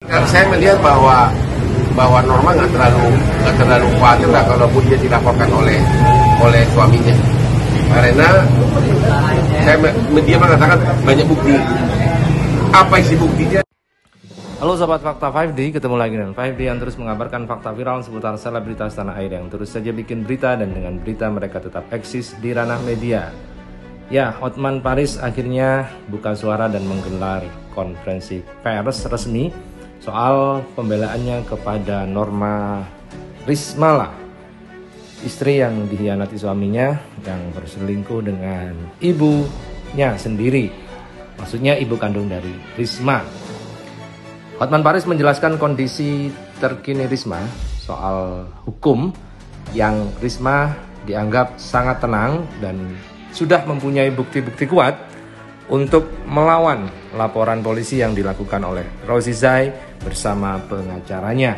Saya melihat bahwa Norma nggak terlalu khawatir lah kalaupun dia dilaporkan oleh suaminya, karena dia mengatakan banyak bukti. Apa isi buktinya? Halo sahabat Fakta 5D, ketemu lagi dengan 5D yang terus mengabarkan fakta viral seputar selebritas tanah air yang terus saja bikin berita, dan dengan berita mereka tetap eksis di ranah media. Ya, Hotman Paris akhirnya buka suara dan menggelar konferensi pers resmi soal pembelaannya kepada Norma Rismala, istri yang dikhianati suaminya yang berselingkuh dengan ibunya sendiri, maksudnya ibu kandung dari Risma. Hotman Paris menjelaskan kondisi terkini Risma soal hukum yang Risma dianggap sangat tenang dan sudah mempunyai bukti-bukti kuat untuk melawan laporan polisi yang dilakukan oleh Rosy Zai bersama pengacaranya.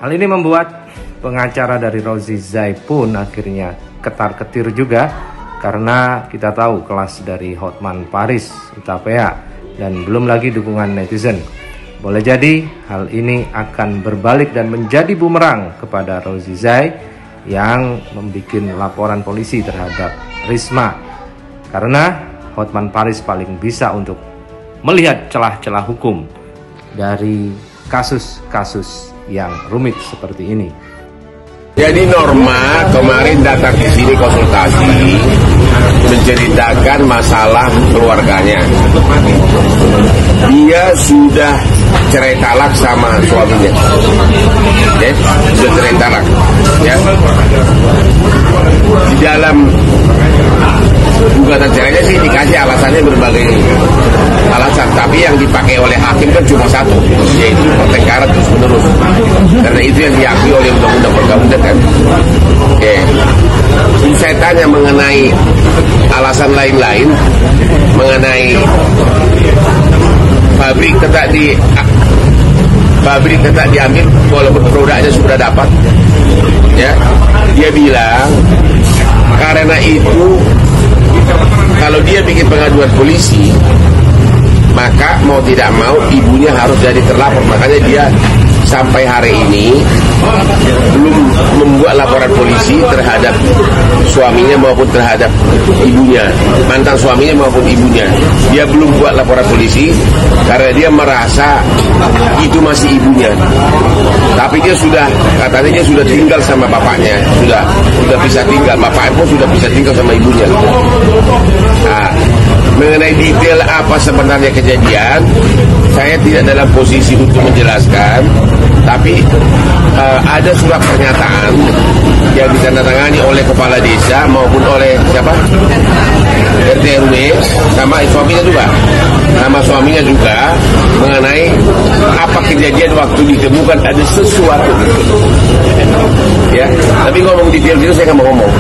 Hal ini membuat pengacara dari Rosy Zai pun akhirnya ketar-ketir juga, karena kita tahu kelas dari Hotman Paris Utapea dan belum lagi dukungan netizen. Boleh jadi hal ini akan berbalik dan menjadi bumerang kepada Rosy Zai yang membuat laporan polisi terhadap Risma, karena Hotman Paris paling bisa untuk melihat celah-celah hukum dari kasus-kasus yang rumit seperti ini. Jadi Norma kemarin datang di sini konsultasi menceritakan masalah keluarganya. Dia sudah cerai talak sama suaminya, ya, sudah cerai talak. Ya. Di dalam gugatan cerainya sih dikasih alasannya berbagai alasan, tapi yang dipakai oleh hakim kan cuma satu, yaitu pertengkaran terus menerus, karena itu yang diakui oleh undang-undang perkawinan kan. Oke. Saya tanya mengenai alasan lain-lain, mengenai pabrik tetap diambil walaupun produknya sudah dapat, ya. Dia bilang karena itu kalau dia bikin pengaduan polisi, maka mau tidak mau ibunya harus jadi terlapor. Makanya dia sampai hari ini belum membuat laporan polisi terhadap suaminya maupun terhadap ibunya, mantan suaminya maupun ibunya. Dia belum buat laporan polisi karena dia merasa itu masih ibunya. Tapi dia katanya dia sudah tinggal sama bapaknya, sudah bisa tinggal, bapaknya pun sudah bisa tinggal sama ibunya. Nah, mengenai detail apa sebenarnya kejadian, saya tidak dalam posisi untuk menjelaskan, tapi ada surat pernyataan yang ditandatangani oleh kepala desa maupun oleh siapa? RT RW sama suaminya juga mengenai apa kejadian waktu ditemukan ada sesuatu. Ya, tapi ngomong detail itu saya nggak mau ngomong.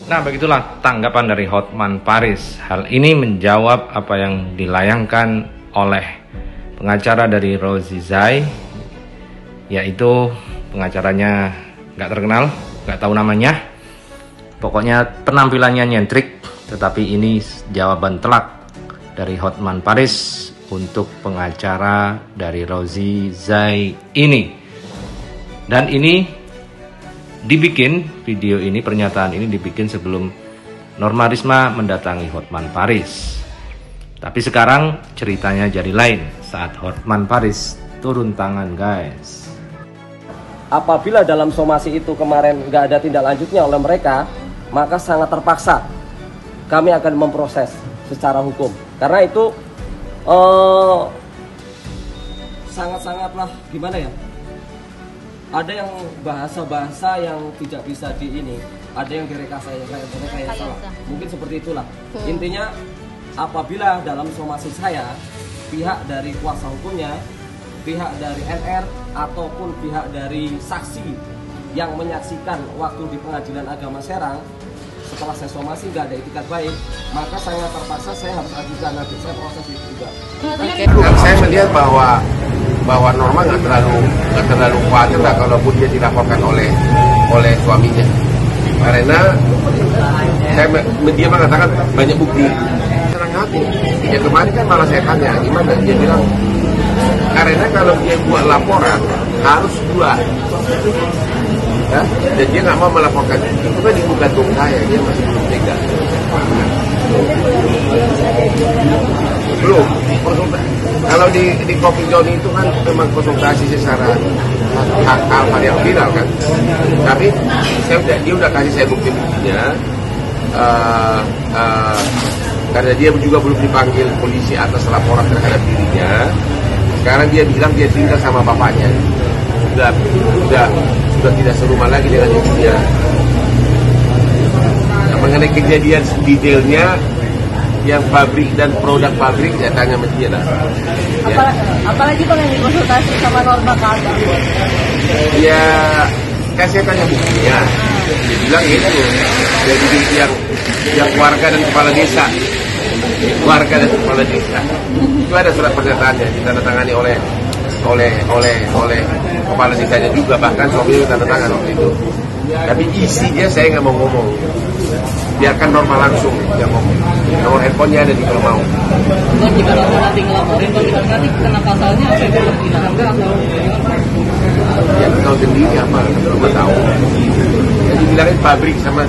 Nah, begitulah tanggapan dari Hotman Paris. Hal ini menjawab apa yang dilayangkan oleh pengacara dari Rosy Zai, yaitu pengacaranya nggak terkenal, nggak tahu namanya. Pokoknya penampilannya nyentrik, tetapi ini jawaban telak dari Hotman Paris untuk pengacara dari Rosy Zai ini. Dan ini dibikin, video ini, pernyataan ini dibikin sebelum Norma Risma mendatangi Hotman Paris. Tapi sekarang ceritanya jadi lain saat Hotman Paris turun tangan, guys. Apabila dalam somasi itu kemarin nggak ada tindak lanjutnya oleh mereka, maka sangat terpaksa kami akan memproses secara hukum. Karena itu sangat-sangatlah gimana ya? Ada yang bahasa-bahasa yang tidak bisa ada yang direkayasa, mungkin seperti itulah. Intinya apabila dalam somasi saya, pihak dari kuasa hukumnya, pihak dari NR ataupun pihak dari saksi yang menyaksikan waktu di Pengadilan Agama Serang, setelah saya somasi nggak ada etikat baik, maka sangat terpaksa saya harus ajukan, nanti saya proses itu juga. Saya melihat bahwa Norma nggak terlalu khawatir lah kalaupun dia dilaporkan oleh suaminya, karena dia mengatakan banyak bukti. hati. Ya kemarin kan malah saya tanya, gimana? Dia bilang, karena kalau dia buat laporan harus 2, ya? Dan dia nggak mau melaporkan. Itu kan ibu gantung saya, dia masih belum tega. Belum. Kalau di Coffee John itu kan memang konsultasi secara hal yang viral kan. Tapi dia udah kasih saya bukti-buktinya. Karena dia juga belum dipanggil polisi atas laporan terhadap dirinya. Sekarang dia bilang dia tinggal sama bapaknya. Sudah tidak serumah lagi dengan ibunya. Nah, mengenai kejadian detailnya yang pabrik dan produk pabrik, ya tanya sama dia lah. Ya. Apalagi kalau yang dikonsultasi sama Norma Kaga. Ya, kan saya tanya buktinya. Dia bilang itu. Jadi yang warga dan kepala desa. Warga dan kepala desa. Itu ada surat pernyataannya ditandatangani oleh kepala desanya juga, bahkan suami tanda tangan waktu itu. Tapi isinya saya nggak mau ngomong, biarkan Norma langsung yang ngomong. Nomor handphonenya ada di kalau mau. Dan jika Norma nanti ngelaporin, kalau kita nanti kena pasalnya apa itu penghinaan atau ya tahu sendiri apa, Norma tahu. Jadi bilangin pabrik sama.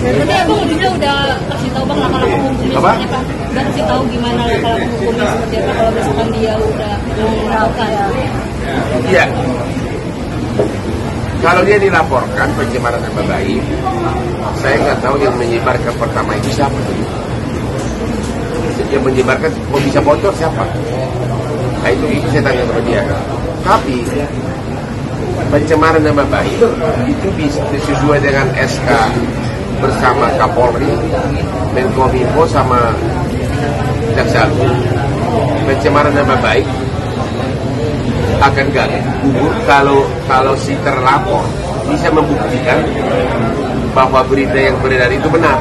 Berarti abang udah kasih tahu bang langkah-langkah hukumnya apa? Seperti apa? Udah kasih tahu gimana langkah-langkah hukumnya seperti apa kalau misalkan dia udah melakukan. Iya. Kalau dia dilaporkan pencemaran nama baik, saya nggak tahu yang menyebarkan pertama itu siapa tuh. Yang menyebarkan, kok bisa bocor siapa? Nah itu saya tanya sama dia. Tapi pencemaran nama baik itu bisa sesuai dengan SK bersama Kapolri, Menkominfo sama Jaksa Agung. Pencemaran nama baik akan gugur kalau si terlapor bisa membuktikan bahwa berita yang beredar itu benar.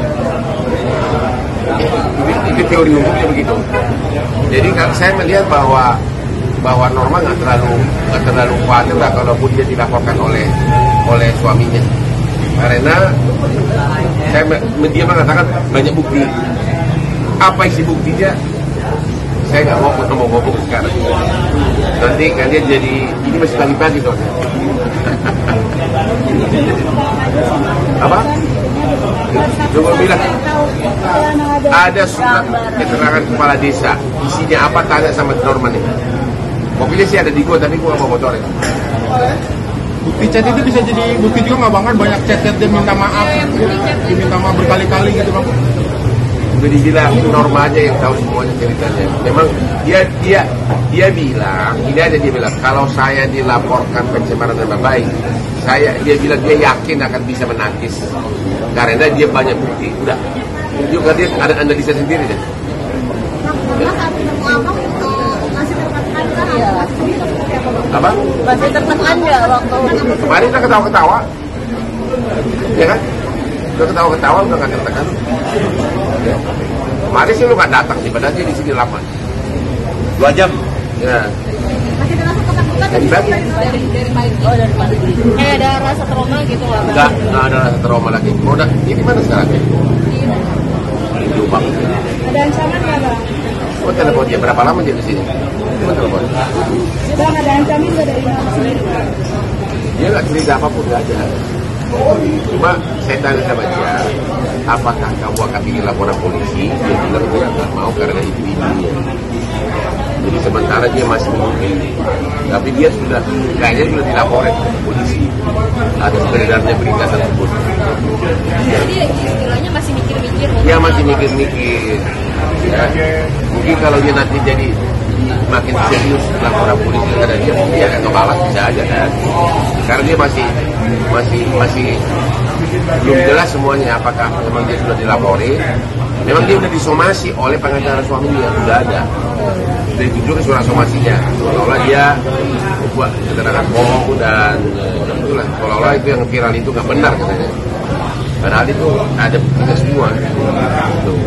Itu teori hukumnya begitu. Jadi saya melihat bahwa Norma nggak terlalu khawatir lah kalaupun dia dilaporkan oleh suaminya. Karena dia mengatakan banyak bukti. Apa isi buktinya? Saya nggak mau ngomong sekarang. Nanti kan dia jadi, ini masih pagi-pagi dong. Apa? Coba bilang. Ada surat keterangan kepala desa. Isinya apa? Tanya sama Norman nih. Mobilnya sih ada di gua, tapi gua nggak mau motorin. Bukti chat itu bisa jadi bukti juga nggak bang? Kan banyak chat dia minta maaf, diminta maaf berkali-kali gitu bang. Udah dibilang Norma aja yang tahu semuanya ceritanya. Memang dia bilang, ini aja dia bilang, kalau saya dilaporkan pencemaran nama baik, dia bilang dia yakin akan bisa menangkis karena dia banyak bukti. Udah, juga dia ada analisa sendiri deh. Apa? Masih tertekan nggak waktu kemarin udah ketawa-ketawa, ya kan? Udah ketawa-ketawa, udah nggak tertekan. Ya. Kemarin sih lu nggak datang sih, padahal dia di sini lama. 2 jam. Ya. masih terasa ketakutan Dari pagi. dari pagi. Oh dari pagi. Kayak ada rasa trauma gitu nggak bang? Nggak ada rasa trauma lagi. Produk ini mana sekarang? Di Jombang. Ada ancaman nggak bang? Oh telepon dia berapa lama dia di sini? Coba telepon. Bang ada ancaman nggak dari Norma sendiri? Dia nggak cerita apapun, nggak ada. Cuma saya tanya sama dia, apakah kamu akan bikin laporan polisi? Dia bilang dia nggak mau karena itu ibunya. Jadi sementara dia masih menunggu. Tapi dia kayaknya sudah dilaporin ke polisi atas beredarnya berita tersebut. Jadi istilahnya masih mikir-mikir. Dia masih mikir-mikir. Ya. Mungkin kalau dia nanti jadi makin serius laporan polisi ada dia akan ngebalas bisa aja kan. Karena dia masih belum jelas semuanya apakah memang dia sudah dilapori. Memang dia sudah disomasi oleh pengacara suaminya, sudah ada. Sudah ditunjukkan surat somasinya. Seolah-olah dia buat keterangan bohong dan itulah. Seolah-olah itu yang viral itu nggak benar katanya. Padahal itu ada buktinya semua. Tuh.